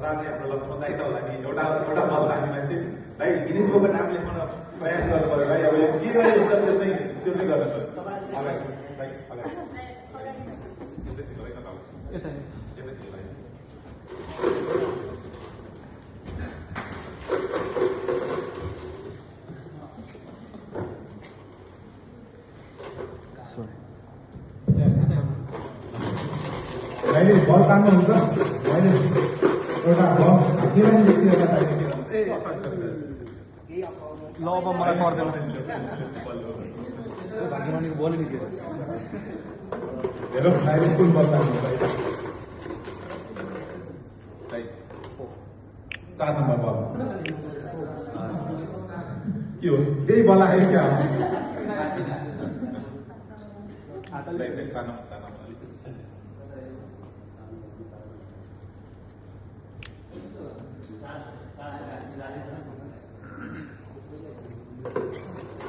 सदा चाहिँ हाम्रो लक्ष्मण दाइ त होला नि एउटा बल लाग्ने मान्छे भाइ गिनिज बुकको नाम लेख्न प्रयास गर्नु पर्यो भाइ अब के गरे हुन्छ त्यो चाहिँ गर्नु पर्यो अगाडि भाइ अगाडि यतै थियो है कता यतै थियो भाइ भाइले बल तान्नुहुन्छ भाइले एउटा बल हाततिर नि लेख्ने एउटा भाइले के भन्छ ल अब मलाई पर्दैन भाग्यमानीको बल निस्क्यो हेरौँ भाइले कुन बल तान्नु भाइ 4 नम्बर बल के हो यही बल आयो क्या हो 4 नम्बर